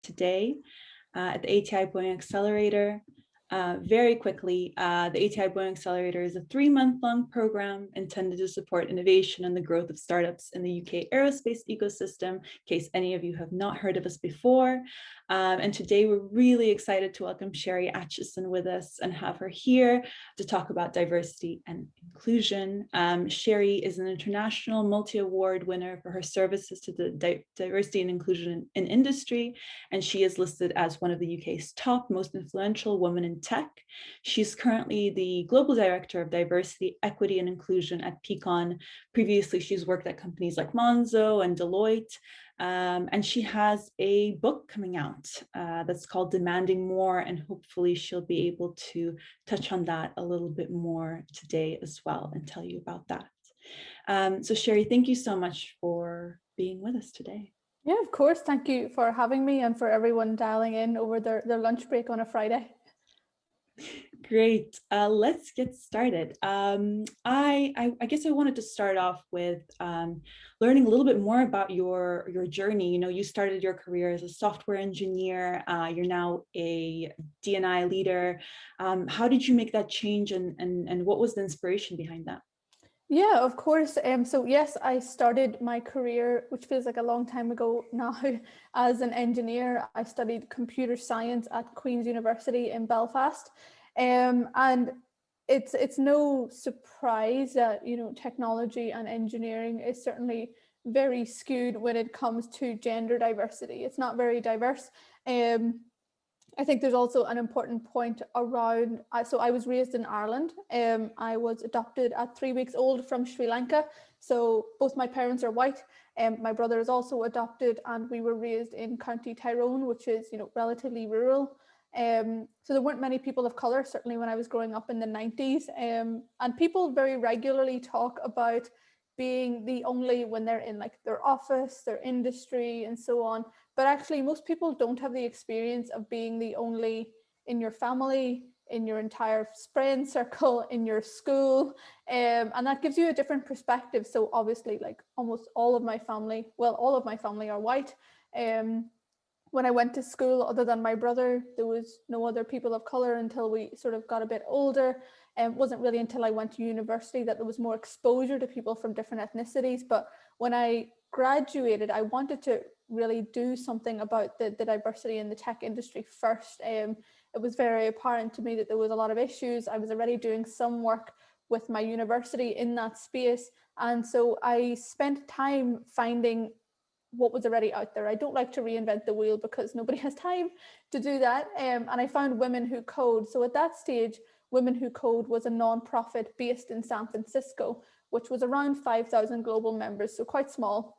today at the ATI Boeing Accelerator. Very quickly, the ATI Boeing Accelerator is a 3-month-long program intended to support innovation and the growth of startups in the UK aerospace ecosystem, in case any of you have not heard of us before. And today we're really excited to welcome Sheree Atcheson with us and have her here to talk about diversity and inclusion. Sheree is an international multi-award winner for her services to the diversity and inclusion in industry, and she is listed as one of the UK's top most influential women in tech. She's currently the Global Director of Diversity, Equity and Inclusion at Peakon. Previously, she's worked at companies like Monzo and Deloitte. And she has a book coming out that's called Demanding More, and hopefully she'll be able to touch on that a little bit more today as well and tell you about that. So Sheree, thank you so much for being with us today. Yeah, of course. Thank you for having me and for everyone dialing in over their lunch break on a Friday. Great. Let's get started. I guess I wanted to start off with learning a little bit more about your journey. You know, you started your career as a software engineer. You're now a DE&I leader. How did you make that change, and what was the inspiration behind that? Yeah, of course. So yes, I started my career, which feels like a long time ago now, as an engineer. I studied computer science at Queen's University in Belfast. And it's no surprise that, you know, technology and engineering is certainly very skewed when it comes to gender diversity. It's not very diverse. I think there's also an important point around, so I was raised in Ireland. I was adopted at 3 weeks old from Sri Lanka. So both my parents are white. My brother is also adopted, and we were raised in County Tyrone, which is, you know, relatively rural. So there weren't many people of color, certainly when I was growing up in the 90s. And people very regularly talk about being the only when they're in like their office, their industry, and so on. But actually, most people don't have the experience of being the only in your family, in your entire friend circle, in your school. And that gives you a different perspective. So obviously, like almost all of my family, well, all of my family are white. When I went to school, other than my brother, there was no other people of color until we sort of got a bit older. And it wasn't really until I went to university that there was more exposure to people from different ethnicities. But when I graduated, I wanted to really do something about the diversity in the tech industry first. It was very apparent to me that there was a lot of issues. I was already doing some work with my university in that space. And so I spent time finding what was already out there. I don't like to reinvent the wheel because nobody has time to do that. And I found Women Who Code. So at that stage, Women Who Code was a nonprofit based in San Francisco, which was around 5,000 global members, so quite small.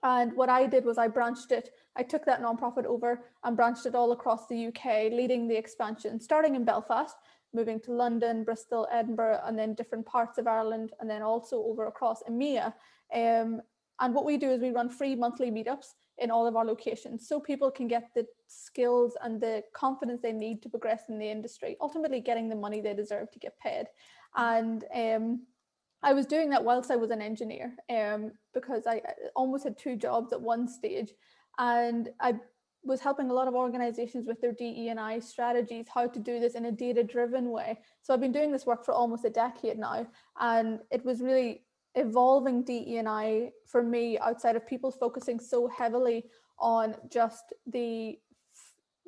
And what I did was I branched it. I took that nonprofit over and branched it all across the UK, leading the expansion, starting in Belfast, moving to London, Bristol, Edinburgh, and then different parts of Ireland, and then also over across EMEA. And what we do is we run free monthly meetups in all of our locations so people can get the skills and the confidence they need to progress in the industry, ultimately getting the money they deserve to get paid. And I was doing that whilst I was an engineer, because I almost had 2 jobs at one stage, and I was helping a lot of organizations with their DE&I strategies, how to do this in a data-driven way. So I've been doing this work for almost a decade now, and it was really evolving DE&I for me outside of people focusing so heavily on just the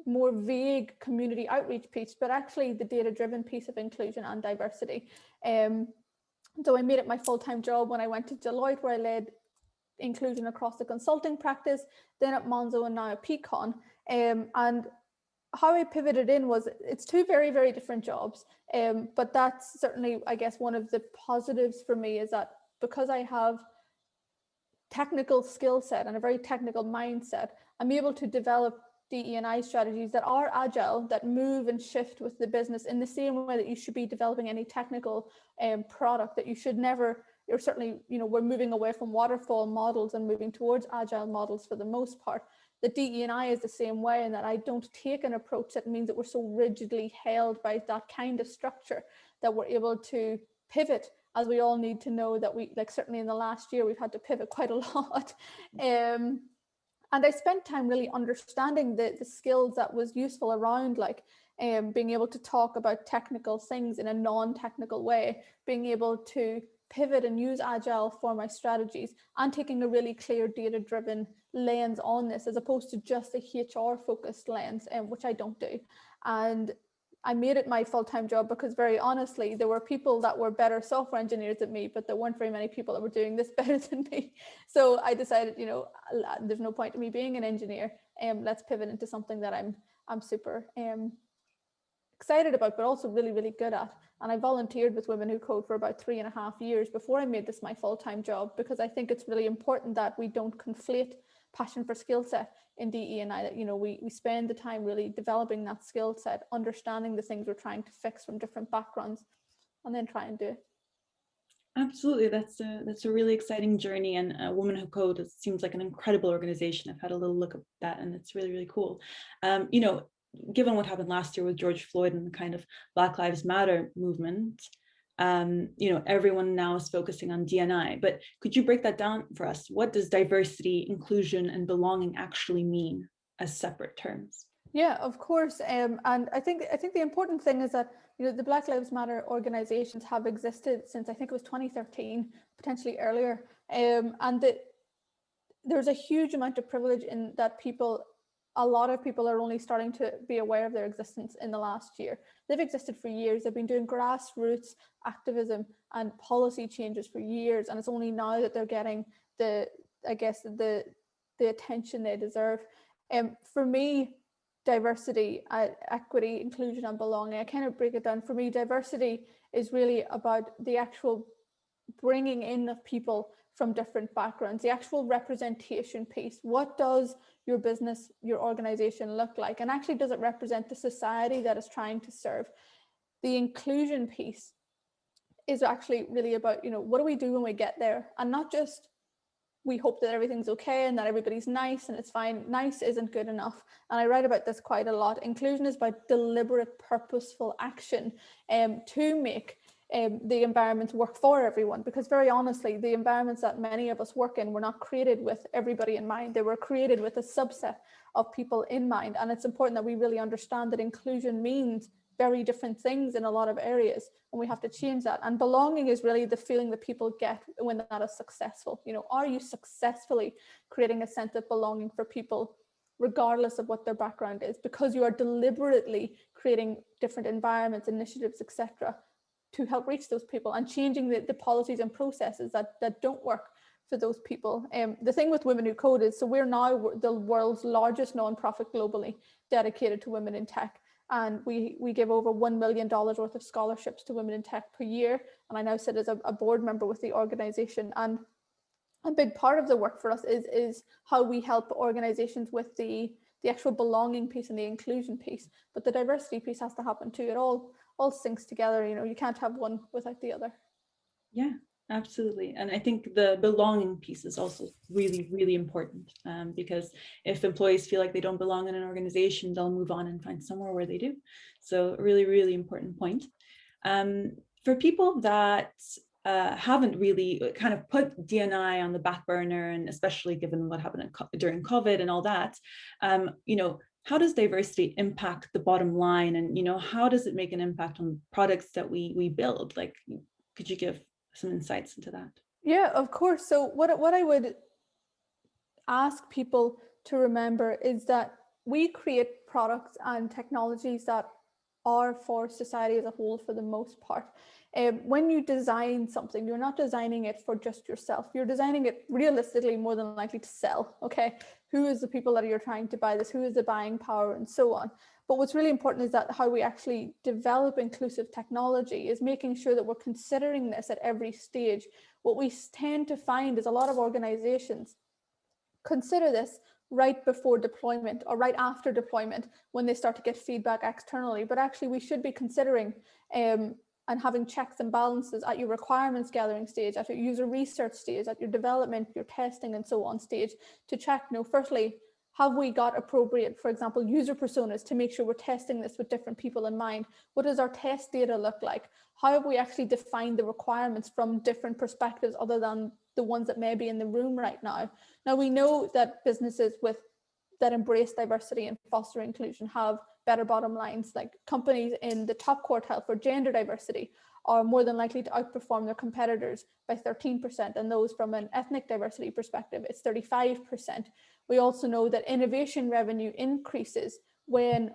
more vague community outreach piece, but actually the data-driven piece of inclusion and diversity. So I made it my full-time job when I went to Deloitte, where I led inclusion across the consulting practice, then at Monzo and now at Peakon. And how I pivoted in was, it's 2 very, very different jobs. But that's certainly, I guess, one of the positives for me is that because I have technical skill set and a very technical mindset, I'm able to develop DE&I strategies that are agile, that move and shift with the business in the same way that you should be developing any technical product, that you should never, you're certainly, you know, we're moving away from waterfall models and moving towards agile models for the most part. The DE&I is the same way, in that I don't take an approach that means that we're so rigidly held by that kind of structure that we're able to pivot, as we all need to know that we, like certainly in the last year, we've had to pivot quite a lot. And I spent time really understanding the skills that was useful around, like being able to talk about technical things in a non-technical way, being able to pivot and use agile for my strategies, and taking a really clear data-driven lens on this, as opposed to just a HR-focused lens, which I don't do. And I made it my full-time job because, very honestly, there were people that were better software engineers than me, but there weren't very many people that were doing this better than me. So I decided, you know, there's no point in me being an engineer. Let's pivot into something that I'm super excited about, but also really, really good at. And I volunteered with Women Who Code for about 3.5 years before I made this my full-time job, because I think it's really important that we don't conflate passion for skill set in DE&I, that, you know, we spend the time really developing that skill set, understanding the things we're trying to fix from different backgrounds, and then try and do it. Absolutely, that's a really exciting journey, and Women Who Code, it seems like an incredible organization. I've had a little look at that, and it's really, really cool. You know, given what happened last year with George Floyd and the kind of Black Lives Matter movement, you know, everyone now is focusing on D&I, but could you break that down for us? What does diversity, inclusion, and belonging actually mean as separate terms? Yeah, of course. And I think the important thing is that, you know, the Black Lives Matter organizations have existed since, I think it was 2013, potentially earlier. And that there's a huge amount of privilege in that a lot of people are only starting to be aware of their existence in the last year. They've existed for years. They've been doing grassroots activism and policy changes for years. And it's only now that they're getting the attention they deserve. For me, diversity, equity, inclusion, and belonging, I kind of break it down. For me, diversity is really about the actual bringing in of people from different backgrounds, the actual representation piece. What does your business, your organization look like? And actually, does it represent the society that is trying to serve? The inclusion piece is actually really about, you know, what do we do when we get there? And not just we hope that everything's okay and that everybody's nice and it's fine. Nice isn't good enough. And I write about this quite a lot. Inclusion is about deliberate, purposeful action to make the environments work for everyone. Because very honestly, the environments that many of us work in were not created with everybody in mind. They were created with a subset of people in mind. And it's important that we really understand that inclusion means very different things in a lot of areas, and we have to change that. And belonging is really the feeling that people get when that is successful. You know, are you successfully creating a sense of belonging for people, regardless of what their background is, because you are deliberately creating different environments, initiatives, etc., to help reach those people, and changing the policies and processes that don't work for those people. The thing with Women Who Code is, so we're now the world's largest nonprofit globally dedicated to women in tech. And we give over $1 million worth of scholarships to women in tech per year. And I now sit as a board member with the organization. And a big part of the work for us is how we help organizations with the actual belonging piece and the inclusion piece. But the diversity piece has to happen too. It all syncs together. You know, you can't have one without the other. Yeah, absolutely. And I think the belonging piece is also really, really important, because if employees feel like they don't belong in an organization, they'll move on and find somewhere where they do. So really, really important point. For people that haven't really kind of put D&I on the back burner, and especially given what happened during COVID and all that, you know, how does diversity impact the bottom line? And, you know, how does it make an impact on products that we build? Like, could you give some insights into that? Yeah, of course. So what I would ask people to remember is that we create products and technologies that are for society as a whole for the most part. When you design something, you're not designing it for just yourself. You're designing it realistically more than likely to sell, okay? Who is the people that you're trying to buy this? Who is the buying power, and so on. But what's really important is that how we actually develop inclusive technology is making sure that we're considering this at every stage. What we tend to find is a lot of organizations consider this right before deployment or right after deployment when they start to get feedback externally. But actually we should be considering and having checks and balances at your requirements gathering stage, at your user research stage, at your development, your testing and so on stage, to check, you know, firstly, have we got appropriate, for example, user personas to make sure we're testing this with different people in mind? What does our test data look like? How have we actually defined the requirements from different perspectives other than the ones that may be in the room right now. Now, we know that businesses that embrace diversity and foster inclusion have better bottom lines. Like companies in the top quartile for gender diversity are more than likely to outperform their competitors by 13%, and those from an ethnic diversity perspective, it's 35%. We also know that innovation revenue increases when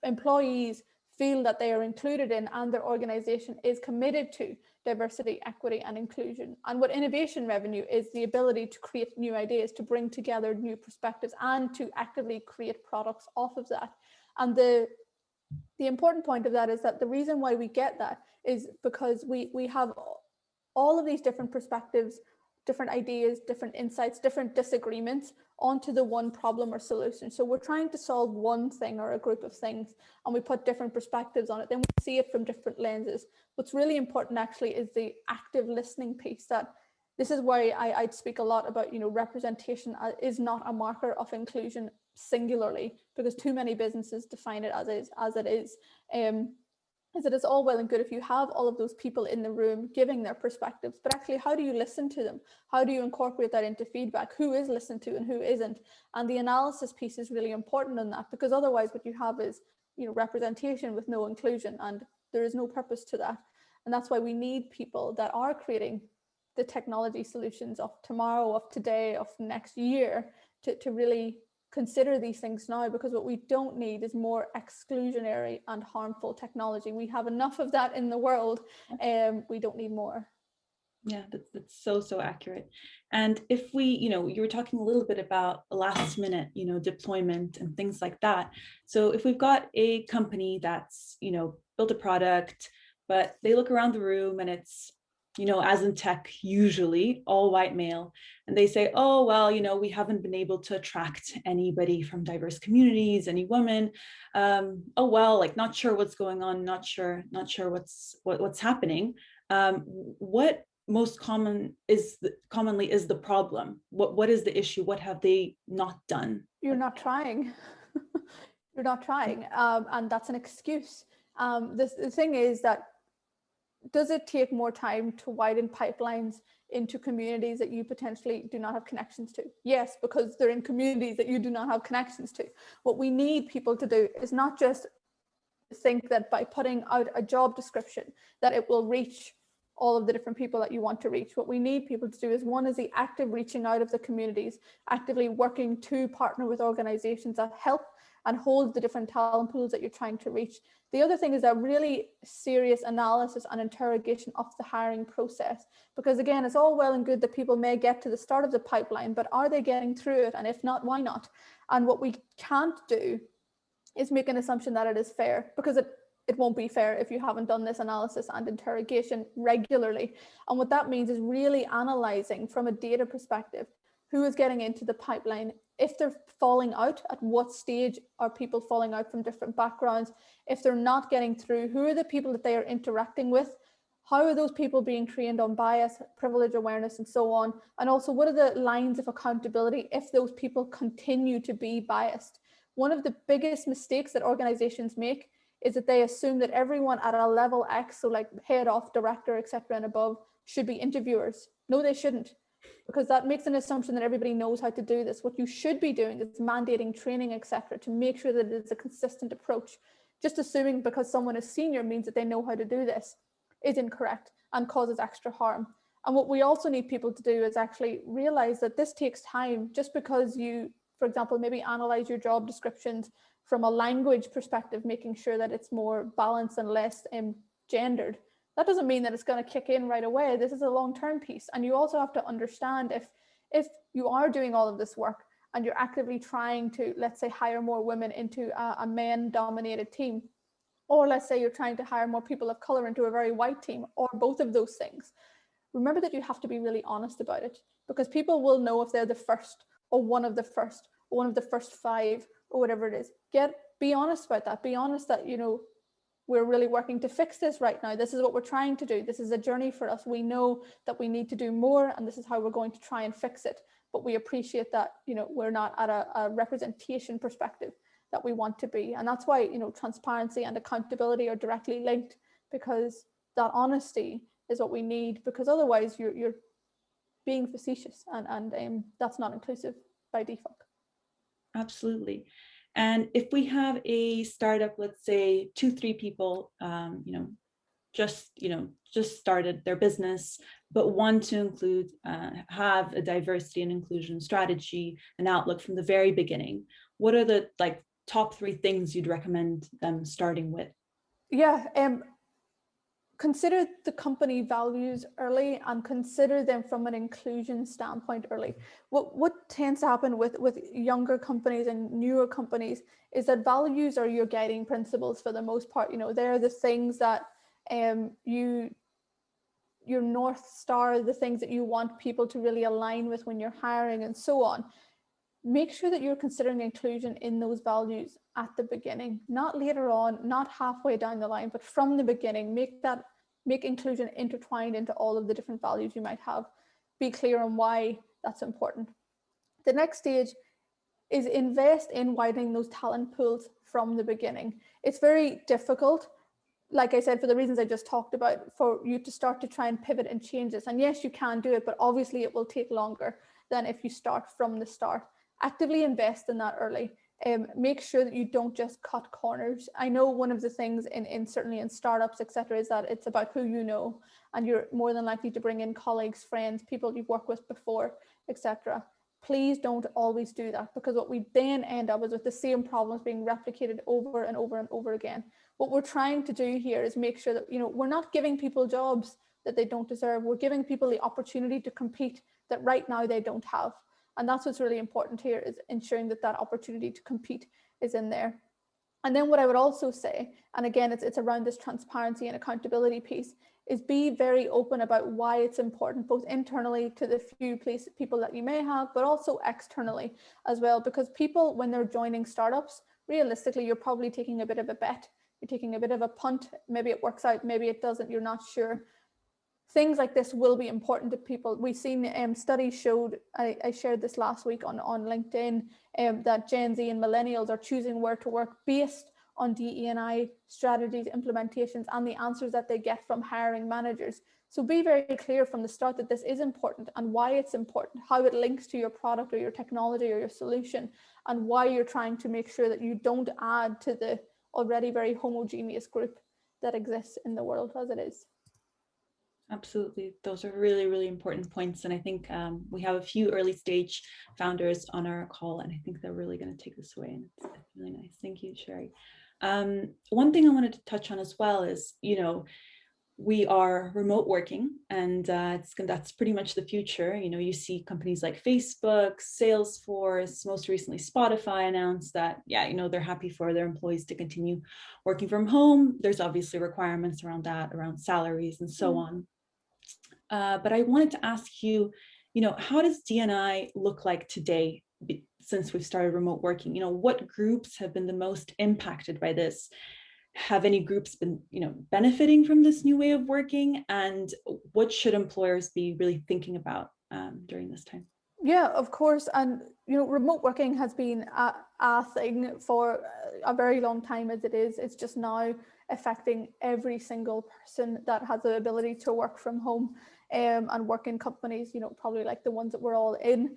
employees feel that they are included in and their organization is committed to diversity, equity, and inclusion. And what innovation revenue is the ability to create new ideas, to bring together new perspectives, and to actively create products off of that. And the important point of that is that the reason why we get that is because we have all of these different perspectives, different ideas, different insights, different disagreements onto the one problem or solution. So we're trying to solve one thing or a group of things, and we put different perspectives on it. Then we see it from different lenses. What's really important actually is the active listening piece. That this is why I'd speak a lot about, representation is not a marker of inclusion singularly, because too many businesses define it as it is. Is that it's all well and good if you have all of those people in the room giving their perspectives, but actually, how do you listen to them? How do you incorporate that into feedback? Who is listened to and who isn't? And the analysis piece is really important in that, because otherwise what you have is, representation with no inclusion, and there is no purpose to that. And that's why we need people that are creating the technology solutions of tomorrow, of today, of next year, to really consider these things now, because what we don't need is more exclusionary and harmful technology. We have enough of that in the world, and we don't need more. Yeah, that's so accurate. And if we, you were talking a little bit about last minute, deployment and things like that. So if we've got a company that's, built a product, but they look around the room and it's, as in tech, usually all white male, and they say, oh, well, we haven't been able to attract anybody from diverse communities, any women. Oh, well, like, not sure what's going on, not sure what's happening. What most commonly is the problem? What is the issue? What have they not done? You're not trying. You're not trying, and that's an excuse. The thing is that, does it take more time to widen pipelines into communities that you potentially do not have connections to? Yes, because they're in communities that you do not have connections to. What we need people to do is not just think that by putting out a job description that it will reach all of the different people that you want to reach. What we need people to do is, one is the active reaching out of the communities, actively working to partner with organizations that help and hold the different talent pools that you're trying to reach. The other thing is that really serious analysis and interrogation of the hiring process, because again, it's all well and good that people may get to the start of the pipeline, but are they getting through it? And if not, why not? And what we can't do is make an assumption that it is fair, because it won't be fair if you haven't done this analysis and interrogation regularly. And what that means is really analyzing from a data perspective, who is getting into the pipeline, if they're falling out, at what stage are people falling out from different backgrounds? If they're not getting through, who are the people that they are interacting with? How are those people being trained on bias, privilege awareness, and so on? And also, what are the lines of accountability if those people continue to be biased? One of the biggest mistakes that organizations make is that they assume that everyone at a level X, so like head off, director, etc. and above, should be interviewers. No, they shouldn't, because that makes an assumption that everybody knows how to do this. What you should be doing is mandating training, etc., to make sure that it is a consistent approach. Just assuming because someone is senior means that they know how to do this is incorrect and causes extra harm. And what we also need people to do is actually realize that this takes time. Just because you, for example, maybe analyze your job descriptions from a language perspective, making sure that it's more balanced and less gendered, that doesn't mean that it's going to kick in right away. This is a long-term piece. And you also have to understand, if you are doing all of this work and you're actively trying to, let's say, hire more women into a men-dominated team, or let's say you're trying to hire more people of color into a very white team, or both of those things, remember that you have to be really honest about it, because people will know if they're the first, or one of the first, or one of the first 5, or whatever it is. Be honest about that. Be honest that, we're really working to fix this right now. This is what we're trying to do. This is a journey for us. We know that we need to do more, and this is how we're going to try and fix it. But we appreciate that, we're not at a representation perspective that we want to be. And that's why, transparency and accountability are directly linked, because that honesty is what we need, because otherwise you're being facetious, and that's not inclusive by default. Absolutely. And if we have a startup, let's say 2-3 people, just started their business, but want to include, have a diversity and inclusion strategy and outlook from the very beginning, what are the top 3 things you'd recommend them starting with? Yeah, consider the company values early and consider them from an inclusion standpoint early. What tends to happen with younger companies and newer companies is that values are your guiding principles for the most part. They're the things that your North Star, the things that you want people to really align with when you're hiring and so on. Make sure that you're considering inclusion in those values at the beginning, not later on, not halfway down the line, but from the beginning. Make inclusion intertwined into all of the different values you might have. Be clear on why that's important. The next stage is invest in widening those talent pools from the beginning. It's very difficult, like I said, for the reasons I just talked about, for you to start to try and pivot and change this. And yes, you can do it, but obviously it will take longer than if you start from the start. Actively invest in that early. Make sure that you don't just cut corners. I know one of the things certainly in startups, etc., is that it's about who you know, and you're more than likely to bring in colleagues, friends, people you've worked with before, etc. Please don't always do that, because what we then end up is with the same problems being replicated over and over and over again. What we're trying to do here is make sure that we're not giving people jobs that they don't deserve. We're giving people the opportunity to compete that right now they don't have. And that's what's really important here, is ensuring that opportunity to compete is in there. And then what I would also say, and again, it's around this transparency and accountability piece, is be very open about why it's important, both internally to the few people that you may have, but also externally as well. Because people, when they're joining startups, realistically, you're probably taking a bit of a bet. You're taking a bit of a punt. Maybe it works out, maybe it doesn't, you're not sure. Things like this will be important to people. We've seen studies showed, I shared this last week on LinkedIn, that Gen Z and millennials are choosing where to work based on DE&I strategies, implementations, and the answers that they get from hiring managers. So be very clear from the start that this is important and why it's important, how it links to your product or your technology or your solution, and why you're trying to make sure that you don't add to the already very homogeneous group that exists in the world as it is. Absolutely. Those are really, really important points. And I think we have a few early stage founders on our call, and I think they're really going to take this away. And it's really nice. Thank you, Sheree. One thing I wanted to touch on as well is, we are remote working, and that's pretty much the future. You see companies like Facebook, Salesforce, most recently Spotify announced that, they're happy for their employees to continue working from home. There's obviously requirements around that, around salaries and so on. But I wanted to ask you, how does D&I look like today since we've started remote working? What groups have been the most impacted by this? Have any groups been, benefiting from this new way of working? And what should employers be really thinking about during this time? Yeah, of course. And, remote working has been a thing for a very long time as it is. It's just now affecting every single person that has the ability to work from home and work in companies, probably like the ones that we're all in.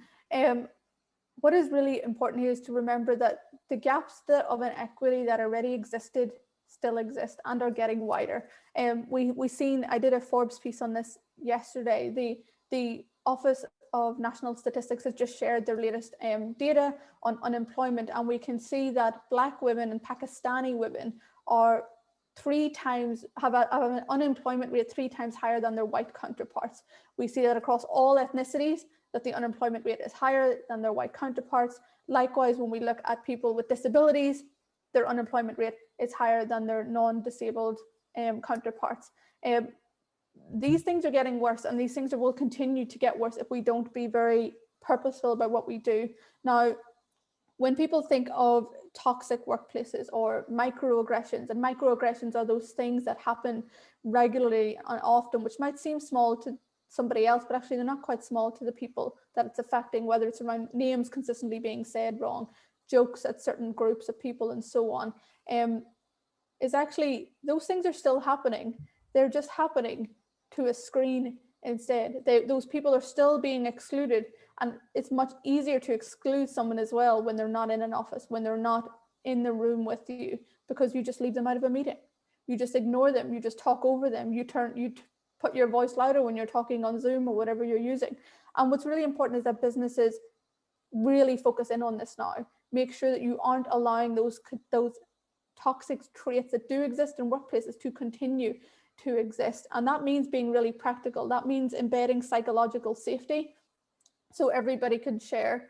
What is really important here is to remember that the gaps of inequity that already existed still exist and are getting wider. I did a Forbes piece on this yesterday. The Office of National Statistics has just shared their latest data on unemployment, and we can see that Black women and Pakistani women are have an unemployment rate 3 times higher than their white counterparts. We see that across all ethnicities, that the unemployment rate is higher than their white counterparts. Likewise, when we look at people with disabilities, their unemployment rate is higher than their non-disabled counterparts. These things are getting worse, and these things will continue to get worse if we don't be very purposeful about what we do. Now, when people think of toxic workplaces or microaggressions, and microaggressions are those things that happen regularly and often, which might seem small to somebody else, but actually they're not quite small to the people that it's affecting, whether it's around names consistently being said wrong, jokes at certain groups of people and so on, is actually, those things are still happening. They're just happening to a screen instead. Those people are still being excluded, and it's much easier to exclude someone as well when they're not in an office, when they're not in the room with you, because you just leave them out of a meeting. You just ignore them, you just talk over them, you put your voice louder when you're talking on Zoom or whatever you're using. And what's really important is that businesses really focus in on this now. Make sure that you aren't allowing those toxic traits that do exist in workplaces to continue to exist. And that means being really practical. That means embedding psychological safety so everybody can share.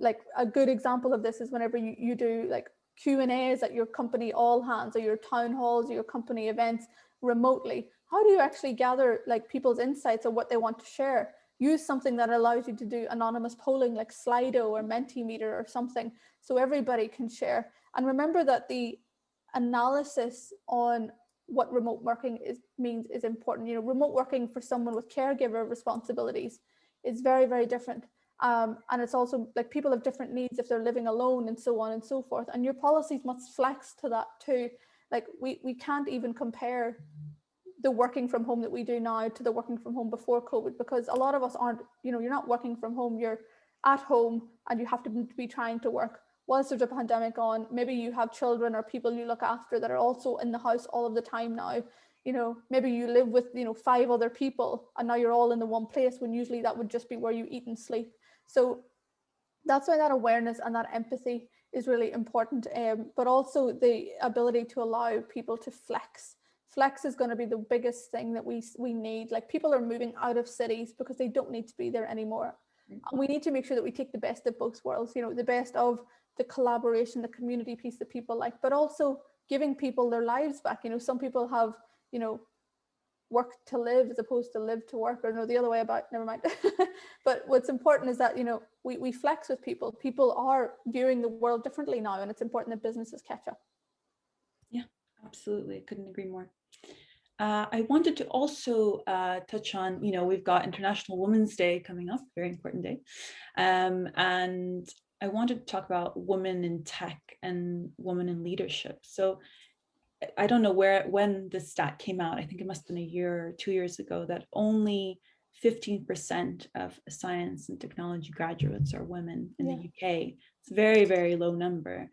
Like a good example of this is whenever you do like Q&As at your company all hands or your town halls or your company events remotely. How do you actually gather like people's insights or what they want to share? Use something that allows you to do anonymous polling like Slido or Mentimeter or something so everybody can share. And remember that the analysis on what remote working means is important. You know, remote working for someone with caregiver responsibilities is very, very different. And it's also like people have different needs if they're living alone and so on and so forth. And your policies must flex to that too. Like we can't even compare the working from home that we do now to the working from home before COVID, because a lot of us aren't, you know, you're not working from home, you're at home and you have to be trying to work whilst there's a pandemic on. Maybe you have children or people you look after that are also in the house all of the time now. You know, maybe you live with, you know, 5 other people and now you're all in the one place when usually that would just be where you eat and sleep. So that's why that awareness and that empathy is really important, but also the ability to allow people to flex. Flex is going to be the biggest thing that we need. Like people are moving out of cities because they don't need to be there anymore. And we need to make sure that we take the best of both worlds, you know, the best of the collaboration, the community piece that people like, but also giving people their lives back. You know, some people have, you know, work to live as opposed to live to work, or no, the other way about, never mind. But what's important is that, you know, we flex with people. People are viewing the world differently now, and it's important that businesses catch up. Yeah, absolutely. I couldn't agree more. I wanted to also touch on, you know, we've got International Women's Day coming up, very important day. And I wanted to talk about women in tech and women in leadership. So I don't know when this stat came out. I think it must have been a year or 2 years ago that only 15% of science and technology graduates are women in the UK. It's a very, very low number.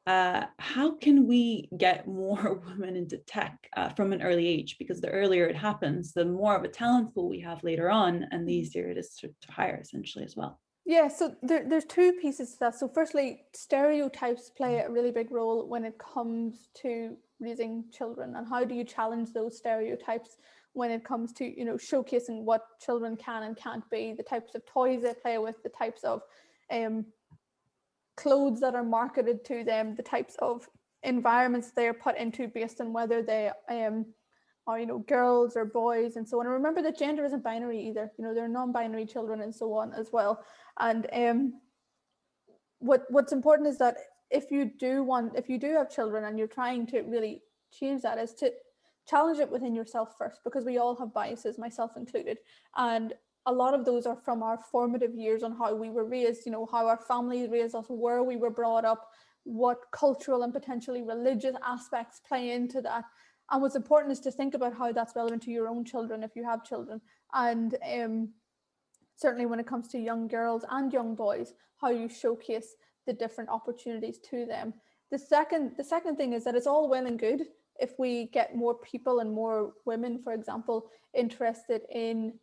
How can we get more women into tech from an early age? Because the earlier it happens, the more of a talent pool we have later on, and the easier it is to hire essentially as well. Yeah, so there's 2 pieces to that. So firstly, stereotypes play a really big role when it comes to raising children, and how do you challenge those stereotypes when it comes to, you know, showcasing what children can and can't be, the types of toys they play with, the types of clothes that are marketed to them, the types of environments they are put into based on whether they are, you know, girls or boys and so on. And remember that gender isn't binary either. You know, there are non-binary children and so on as well. And what's important is that if you do have children and you're trying to really change that, is to challenge it within yourself first, because we all have biases, myself included. And a lot of those are from our formative years on how we were raised, you know, how our families raised us, where we were brought up, what cultural and potentially religious aspects play into that. And what's important is to think about how that's relevant to your own children if you have children. And certainly when it comes to young girls and young boys, how you showcase the different opportunities to them. The second thing is that it's all well and good if we get more people and more women, for example, interested in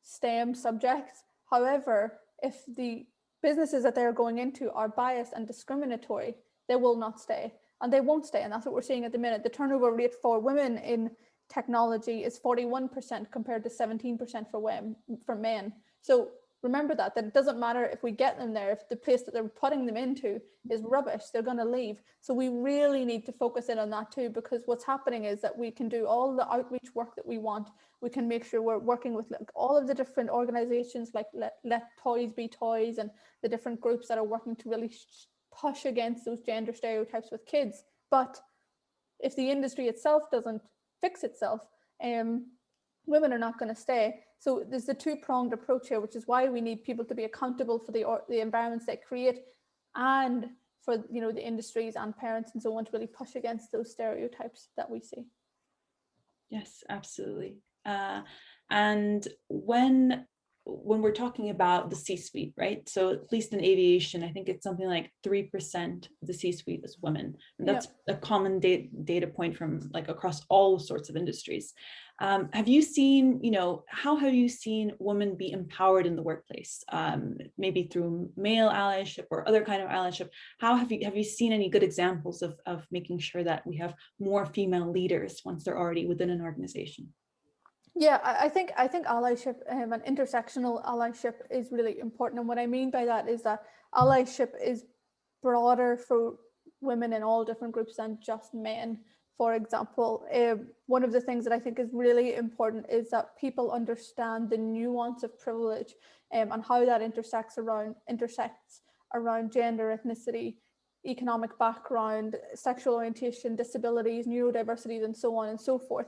STEM subjects. However, if the businesses that they're going into are biased and discriminatory, they will not stay, and they won't stay. And that's what we're seeing at the minute. The turnover rate for women in technology is 41% compared to 17% for men. So remember that it doesn't matter if we get them there, if the place that they're putting them into is rubbish, they're going to leave. So we really need to focus in on that too, because what's happening is that we can do all the outreach work that we want. We can make sure we're working with like all of the different organizations like Let Toys Be Toys and the different groups that are working to really push against those gender stereotypes with kids. But if the industry itself doesn't fix itself, women are not going to stay. So there's the 2-pronged approach here, which is why we need people to be accountable for the environments they create, and for, you know, the industries and parents and so on to really push against those stereotypes that we see. Yes, absolutely. And when we're talking about the C-suite, right? So at least in aviation, I think it's something like 3% of the C-suite is women. And that's a common data point from like across all sorts of industries. Have you seen, how have you seen women be empowered in the workplace? Maybe through male allyship or other kind of allyship. How have you seen any good examples of making sure that we have more female leaders once they're already within an organization? Yeah, I think allyship and intersectional allyship is really important. And what I mean by that is that allyship is broader for women in all different groups than just men. For example, one of the things that I think is really important is that people understand the nuance of privilege and how that intersects around gender, ethnicity, economic background, sexual orientation, disabilities, neurodiversities, and so on and so forth.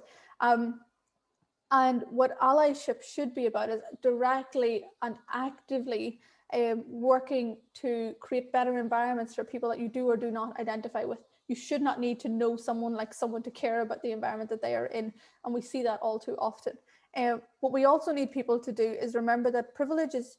And what allyship should be about is directly and actively working to create better environments for people that you do or do not identify with. You should not need to know someone to care about the environment that they are in. And we see that all too often. What we also need people to do is remember that privilege is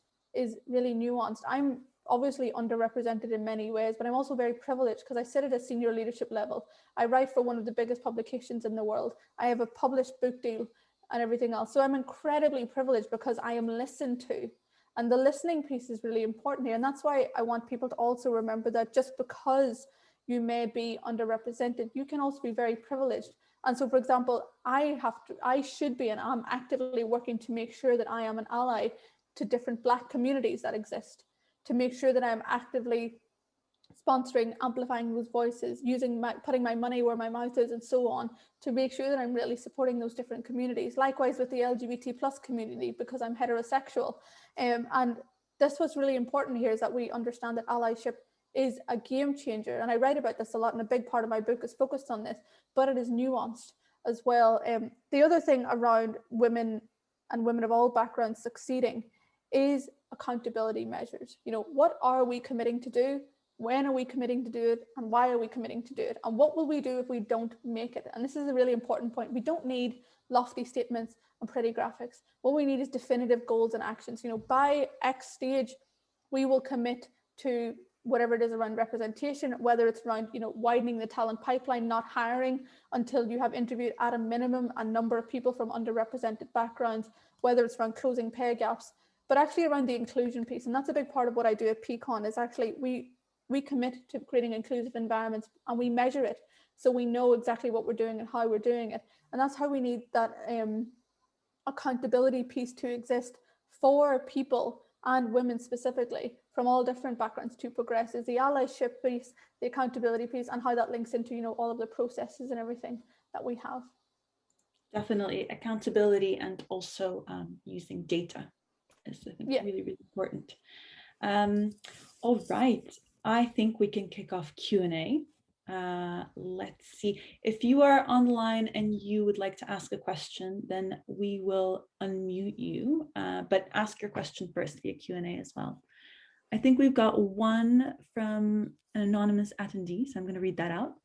really nuanced. I'm obviously underrepresented in many ways, but I'm also very privileged because I sit at a senior leadership level. I write for one of the biggest publications in the world. I have a published book deal and everything else. So I'm incredibly privileged because I am listened to. And the listening piece is really important here. And that's why I want people to also remember that just because you may be underrepresented, you can also be very privileged. And so, for example, I should be, and I'm actively working to make sure that I am an ally to different Black communities that exist, to make sure that I'm actively sponsoring, amplifying those voices, putting my money where my mouth is, and so on, to make sure that I'm really supporting those different communities. Likewise with the LGBT plus community, because I'm heterosexual. And this what's really important here is that we understand that allyship is a game changer. And I write about this a lot, and a big part of my book is focused on this, but it is nuanced as well. The other thing around women and women of all backgrounds succeeding is accountability measures. What are we committing to do? When are we committing to do it? And why are we committing to do it? And what will we do if we don't make it? And this is a really important point. We don't need lofty statements and pretty graphics. What we need is definitive goals and actions. By X stage, we will commit to whatever it is around representation, whether it's around, widening the talent pipeline, not hiring until you have interviewed at a minimum a number of people from underrepresented backgrounds, whether it's around closing pay gaps, but actually around the inclusion piece. And that's a big part of what I do at Peakon is actually we commit to creating inclusive environments and we measure it. So we know exactly what we're doing and how we're doing it. And that's how we need that accountability piece to exist for people and women specifically from all different backgrounds to progress, is the allyship piece, the accountability piece, and how that links into, all of the processes and everything that we have. Definitely accountability, and also using data is, I think, really, really important. All right. I think we can kick off Q&A. Let's see. If you are online and you would like to ask a question, then we will unmute you, but ask your question first via Q&A as well. I think we've got one from an anonymous attendee, so I'm going to read that out.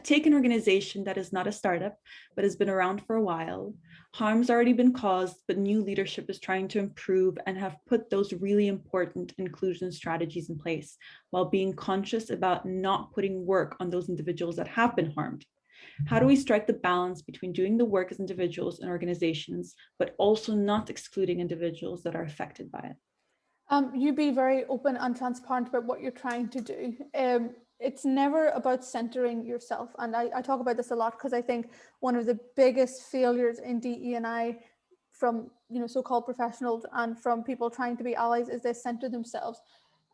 Take an organization that is not a startup, but has been around for a while. Harm's already been caused, but new leadership is trying to improve and have put those really important inclusion strategies in place while being conscious about not putting work on those individuals that have been harmed. How do we strike the balance between doing the work as individuals and organizations, but also not excluding individuals that are affected by it? You be very open and transparent about what you're trying to do. It's never about centering yourself. And I talk about this a lot because I think one of the biggest failures in DE&I from so-called professionals and from people trying to be allies is they center themselves.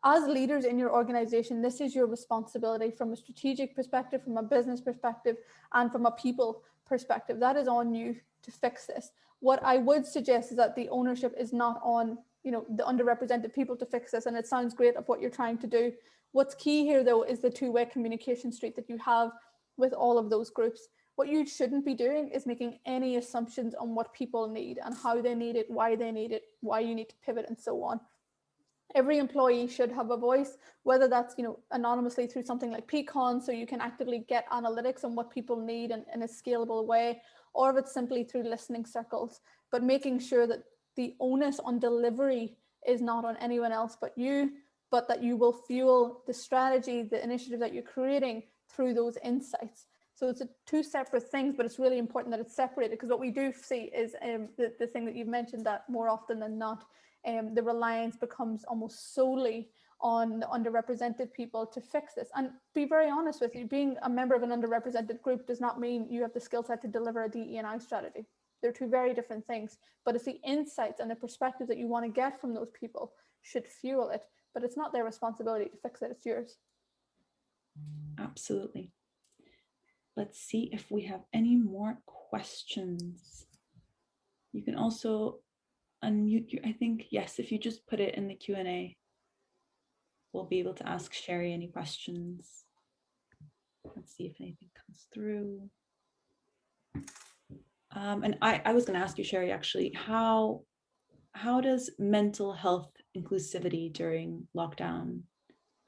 As leaders in your organization, this is your responsibility from a strategic perspective, from a business perspective, and from a people perspective. That is on you to fix this. What I would suggest is that the ownership is not on the underrepresented people to fix this. And it sounds great of what you're trying to do. What's key here, though, is the two-way communication street that you have with all of those groups. What you shouldn't be doing is making any assumptions on what people need and how they need it, why you need to pivot, and so on. Every employee should have a voice, whether that's anonymously through something like Peakon, so you can actively get analytics on what people need in a scalable way, or if it's simply through listening circles. but making sure that the onus on delivery is not on anyone else but you, but that you will fuel the strategy, the initiative that you're creating through those insights. So it's two separate things, but it's really important that it's separated, because what we do see is the thing that you've mentioned, that more often than not, the reliance becomes almost solely on the underrepresented people to fix this. And be very honest with you, being a member of an underrepresented group does not mean you have the skill set to deliver a DE&I strategy. They're two very different things, but it's the insights and the perspective that you want to get from those people should fuel it, but it's not their responsibility to fix it, it's yours. Absolutely. Let's see if we have any more questions. You can also unmute your, I think, yes, if you just put it in the Q&A, we'll be able to ask Sheree any questions. Let's see if anything comes through. And I was going to ask you, Sheree, actually, how does mental health inclusivity during lockdown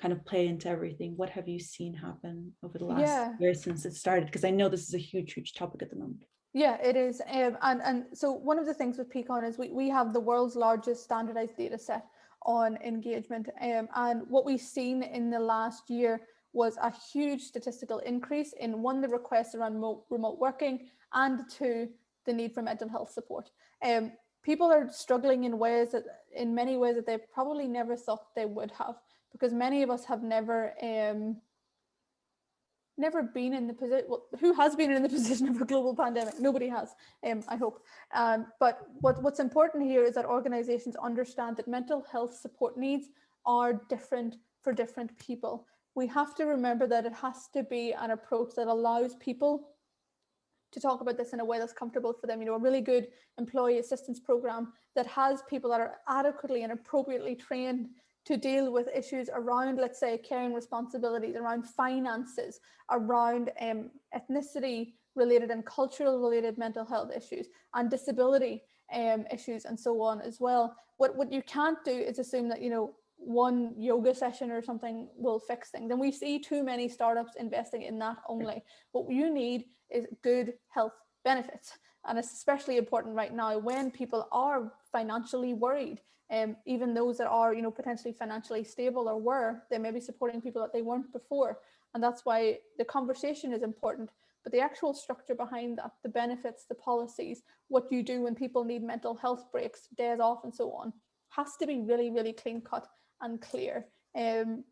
kind of play into everything? What have you seen happen over the last year since it started? Because I know this is a huge topic at the moment. Yeah, it is. And so one of the things with Peakon is we have the world's largest standardized data set on engagement. And what we've seen in the last year was a huge statistical increase in, one, the requests around remote working, and two, the need for mental health support. People are struggling in many ways that they probably never thought they would have, because many of us have never been in the position. Well, who has been in the position of a global pandemic? Nobody has, I hope. But what's important here is that organizations understand that mental health support needs are different for different people. We have to remember that it has to be an approach that allows people to talk about this in a way that's comfortable for them. You know, a really good employee assistance program that has people that are adequately and appropriately trained to deal with issues around, let's say, caring responsibilities, around finances, around ethnicity related and cultural related mental health issues, and disability issues, and so on as well. What you can't do is assume that, you know, one yoga session or something will fix things. And we see too many startups investing in that only. What you need is good health benefits. And it's especially important right now when people are financially worried. Even those that are, you know, potentially financially stable or were, they may be supporting people that they weren't before. And that's why the conversation is important. But the actual structure behind that, the benefits, the policies, what you do when people need mental health breaks, days off, and so on, has to be really clean cut and clear,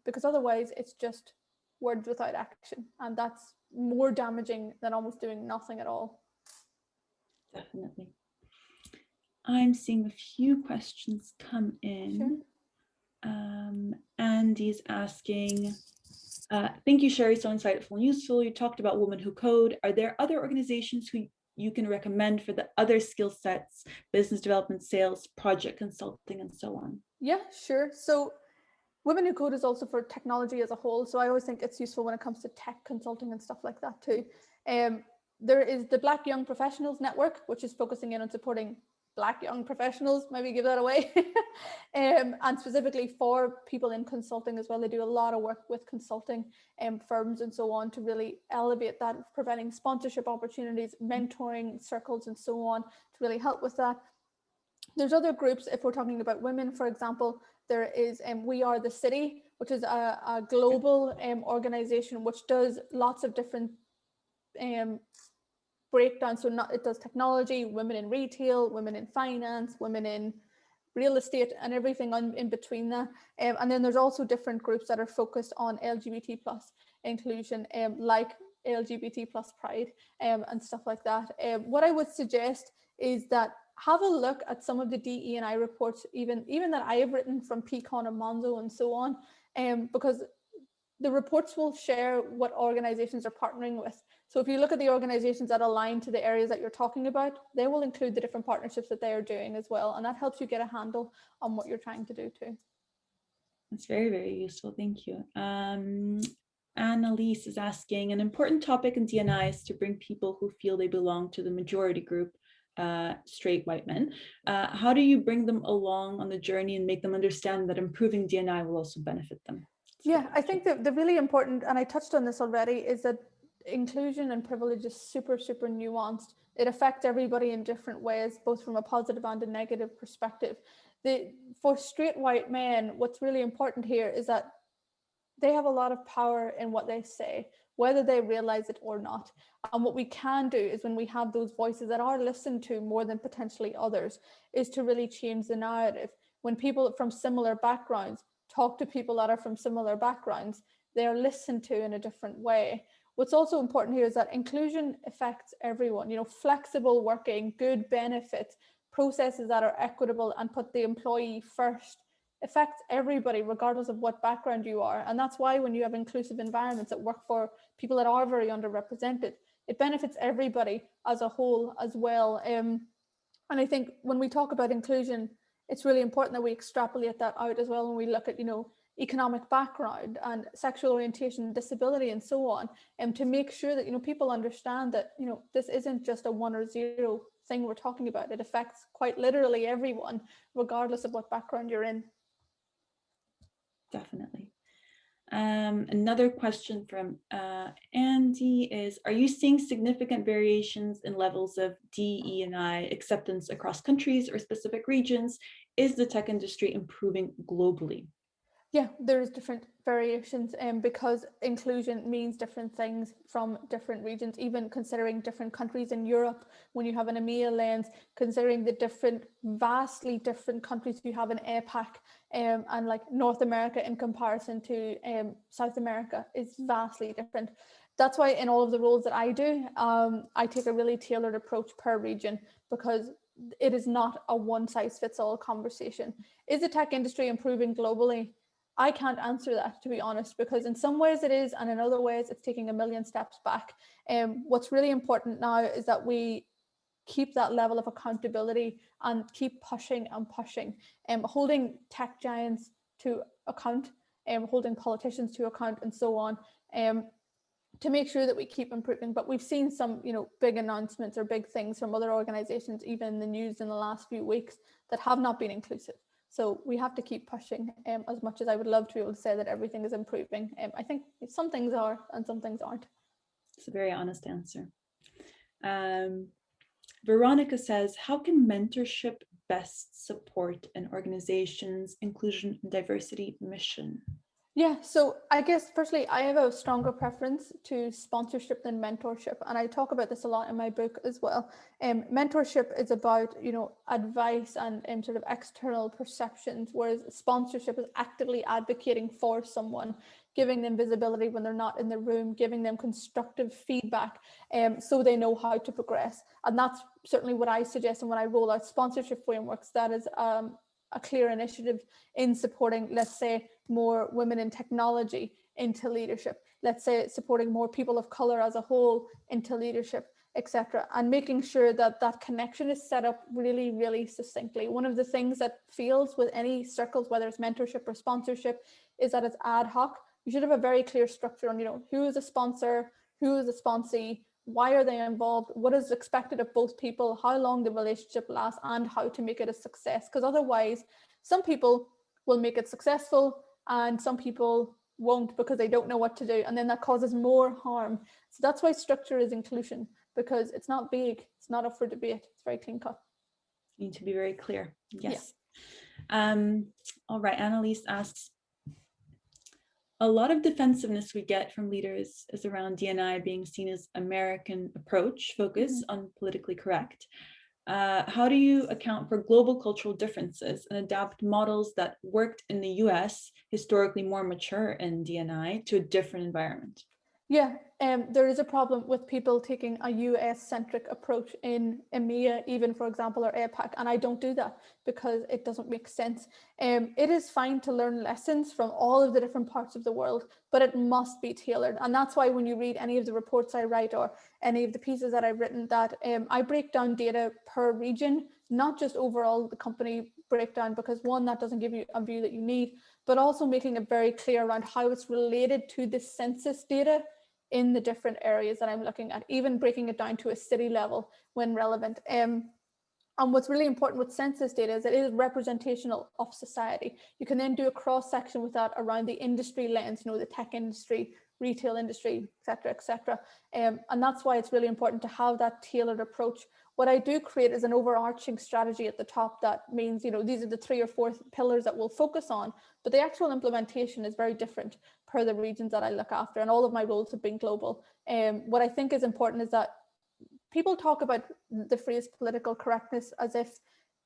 because otherwise it's just words without action, and that's more damaging than almost doing nothing at all. Definitely. I'm seeing a few questions come in. Sure. Andy's asking, thank you, Sheree, so insightful and useful. You talked about Women Who Code. Are there other organizations who you can recommend for the other skill sets, business development, sales, project consulting, and so on? Yeah, sure. So Women Who Code is also for technology as a whole. So I always think it's useful when it comes to tech consulting and stuff like that too. There is the Black Young Professionals Network, which is focusing in on supporting Black young professionals, maybe give that away, and specifically for people in consulting as well. They do a lot of work with consulting firms and so on to really elevate that, providing sponsorship opportunities, mentoring circles, and so on to really help with that. There's other groups, if we're talking about women, for example, there is We Are the City, which is a global organization which does lots of different breakdown. So it does technology, women in retail, women in finance, women in real estate, and everything in between that. And then there's also different groups that are focused on LGBT plus inclusion, like LGBT plus Pride and stuff like that. What I would suggest is that have a look at some of the DE&I reports, even that I have written from Peakon and Monzo and so on, because the reports will share what organizations are partnering with. So if you look at the organizations that align to the areas that you're talking about, they will include the different partnerships that they are doing as well. And that helps you get a handle on what you're trying to do too. That's very useful. Thank you. Annalise is asking, an important topic in D&I is to bring people who feel they belong to the majority group, straight white men. How do you bring them along on the journey and make them understand that improving D&I will also benefit them? Yeah, I think that the really important, and I touched on this already, is that inclusion and privilege is super, super nuanced. It affects everybody in different ways, both from a positive and a negative perspective. For straight white men, what's really important here is that they have a lot of power in what they say, whether they realize it or not. And what we can do is, when we have those voices that are listened to more than potentially others, is to really change the narrative. When people from similar backgrounds talk to people that are from similar backgrounds, they are listened to in a different way. What's also important here is that inclusion affects everyone. Flexible working, good benefits, processes that are equitable and put the employee first affects everybody, regardless of what background you are. And that's why when you have inclusive environments that work for people that are very underrepresented, it benefits everybody as a whole as well. And I think when we talk about inclusion, it's really important that we extrapolate that out as well when we look at, economic background and sexual orientation, disability, and so on, and to make sure that, people understand that, this isn't just a 1 or 0 thing we're talking about. It affects quite literally everyone, regardless of what background you're in. Definitely. Another question from Andy is, are you seeing significant variations in levels of DE&I acceptance across countries or specific regions? Is the tech industry improving globally? Yeah, there's different variations, because inclusion means different things from different regions, even considering different countries in Europe. When you have an EMEA lens, considering the vastly different countries you have in APAC, and like North America in comparison to South America is vastly different. That's why in all of the roles that I do, I take a really tailored approach per region, because it is not a one-size-fits-all conversation. Is the tech industry improving globally? I can't answer that, to be honest, because in some ways it is, and in other ways it's taking a million steps back. What's really important now is that we keep that level of accountability and keep pushing and pushing, holding tech giants to account, holding politicians to account, and so on, to make sure that we keep improving. But we've seen some, big announcements or big things from other organizations, even in the news in the last few weeks, that have not been inclusive. So we have to keep pushing, as much as I would love to be able to say that everything is improving. I think some things are and some things aren't. It's a very honest answer. Veronica says, how can mentorship best support an organization's inclusion and diversity mission? Yeah, so I guess firstly, I have a stronger preference to sponsorship than mentorship. And I talk about this a lot in my book as well. Mentorship is about, advice and sort of external perceptions, whereas sponsorship is actively advocating for someone, giving them visibility when they're not in the room, giving them constructive feedback, so they know how to progress. And that's certainly what I suggest. And when I roll out sponsorship frameworks, that is a clear initiative in supporting, let's say, more women in technology into leadership, let's say supporting more people of color as a whole into leadership, etc., and making sure that that connection is set up really, really succinctly. One of the things that fails with any circles, whether it's mentorship or sponsorship, is that it's ad hoc. You should have a very clear structure on, who is a sponsor, who is a sponsee, why are they involved, what is expected of both people, how long the relationship lasts, and how to make it a success. Because otherwise, some people will make it successful and some people won't, because they don't know what to do, and then that causes more harm. So that's why structure is inclusion, because it's not vague, it's not up for debate, it's very clean cut. You need to be very clear. Yes. Yeah. All right, Annalise asks, a lot of defensiveness we get from leaders is around D&I being seen as American approach, focus on politically correct. How do you account for global cultural differences and adapt models that worked in the US, historically more mature in D&I, to a different environment? Yeah, there is a problem with people taking a US-centric approach in EMEA, even, for example, or APAC, and I don't do that because it doesn't make sense. It is fine to learn lessons from all of the different parts of the world, but it must be tailored. And that's why when you read any of the reports I write or any of the pieces that I've written, that I break down data per region, not just overall the company breakdown, because one, that doesn't give you a view that you need, but also making it very clear around how it's related to the census data in the different areas that I'm looking at, even breaking it down to a city level when relevant. And what's really important with census data is it is representational of society. You can then do a cross section with that around the industry lens, you know, the tech industry, retail industry, et cetera, et cetera. And that's why it's really important to have that tailored approach. What I do create is an overarching strategy at the top that means, you know, these are the 3 or 4 pillars that we'll focus on, but the actual implementation is very different per the regions that I look after, and all of my roles have been global. What I think is important is that people talk about the phrase political correctness as if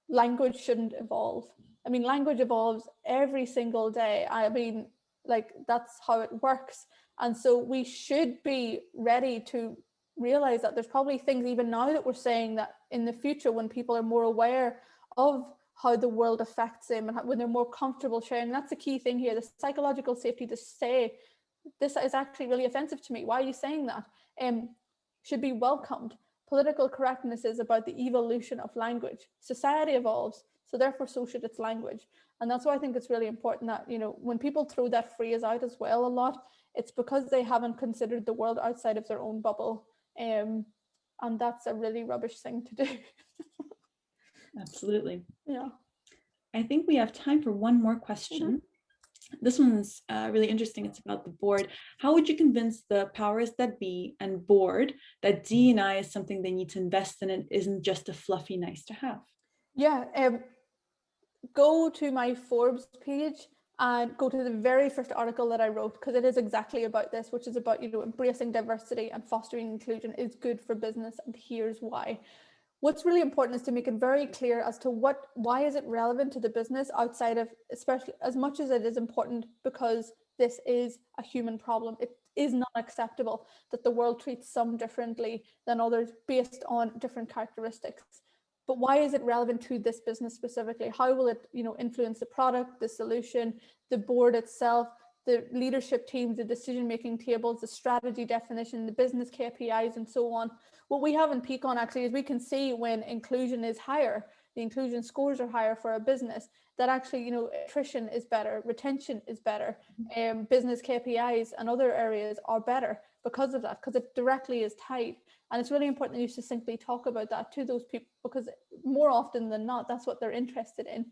language shouldn't evolve. I mean, language evolves every single day. I mean, like, that's how it works. And so we should be ready to realize that there's probably things even now that we're saying that in the future, when people are more aware of how the world affects them and when they're more comfortable sharing, that's the key thing here, the psychological safety to say, this is actually really offensive to me. Why are you saying that? Should be welcomed. Political correctness is about the evolution of language. Society evolves, so therefore so should its language. And that's why I think it's really important that, you know, when people throw that phrase out as well a lot, it's because they haven't considered the world outside of their own bubble. And that's a really rubbish thing to do. Absolutely. Yeah. I think we have time for one more question. This one's really interesting. It's about the board. How would you convince the powers that be and board that DE&I is something they need to invest in and isn't just a fluffy nice to have? Yeah, go to my Forbes page and go to the very first article that I wrote, because it is exactly about this, which is about, you know, embracing diversity and fostering inclusion is good for business, and here's why. What's really important is to make it very clear as to why is it relevant to the business outside of, especially as much as it is important because this is a human problem. It is not acceptable that the world treats some differently than others based on different characteristics. But why is it relevant to this business specifically? How will it, you know, influence the product, the solution, the board itself, the leadership teams, the decision-making tables, the strategy definition, the business KPIs, and so on. What we have in Peakon actually is we can see when inclusion is higher, the inclusion scores are higher for a business, that actually, you know, attrition is better, retention is better, business KPIs and other areas are better because of that, because it directly is tied. And it's really important that you succinctly talk about that to those people, because more often than not, that's what they're interested in.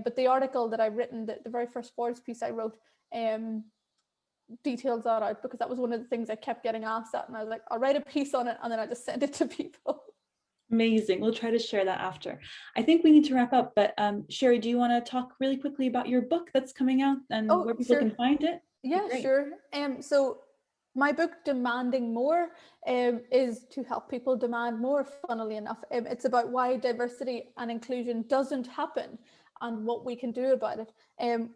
But the article that I've written, the very first Forbes piece I wrote, details that out, because that was one of the things I kept getting asked at, and I was like, I'll write a piece on it, and then I just send it to people. Amazing. We'll try to share that after. I think we need to wrap up, but Sheree, do you want to talk really quickly about your book that's coming out and where people can find it? Yeah, sure. So my book, Demanding More, is to help people demand more, funnily enough. It's about why diversity and inclusion doesn't happen and what we can do about it.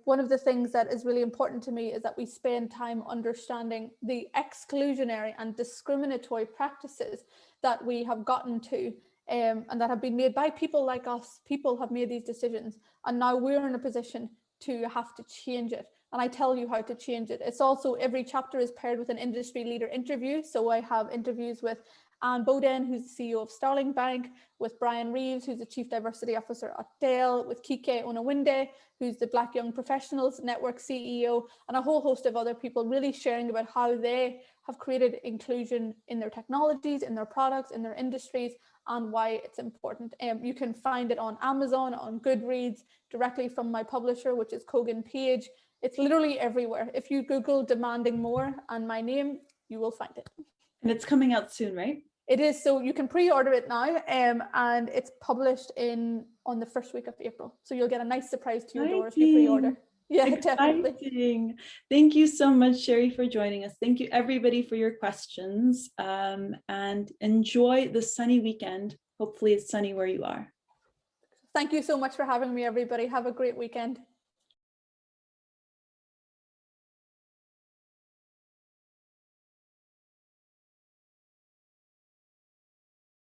One of the things that is really important to me is that we spend time understanding the exclusionary and discriminatory practices that we have gotten to and that have been made by people like us. People have made these decisions, and now we're in a position to have to change it. And I tell you how to change it. It's also, every chapter is paired with an industry leader interview. So I have interviews with Anne Boden, who's the CEO of Starling Bank, with Brian Reeves, who's the Chief Diversity Officer at Dell, with Kike Onawinde, who's the Black Young Professionals Network CEO, and a whole host of other people really sharing about how they have created inclusion in their technologies, in their products, in their industries, and why it's important. You can find it on Amazon, on Goodreads, directly from my publisher, which is Kogan Page. It's literally everywhere. If you Google Demanding More and my name, you will find it. And it's coming out soon, right? It is, so you can pre-order it now, and it's published on the first week of April. So you'll get a nice surprise to your door if you pre-order. Yeah, definitely. Thank you so much, Sheree, for joining us. Thank you, everybody, for your questions, and enjoy the sunny weekend. Hopefully it's sunny where you are. Thank you so much for having me, everybody. Have a great weekend.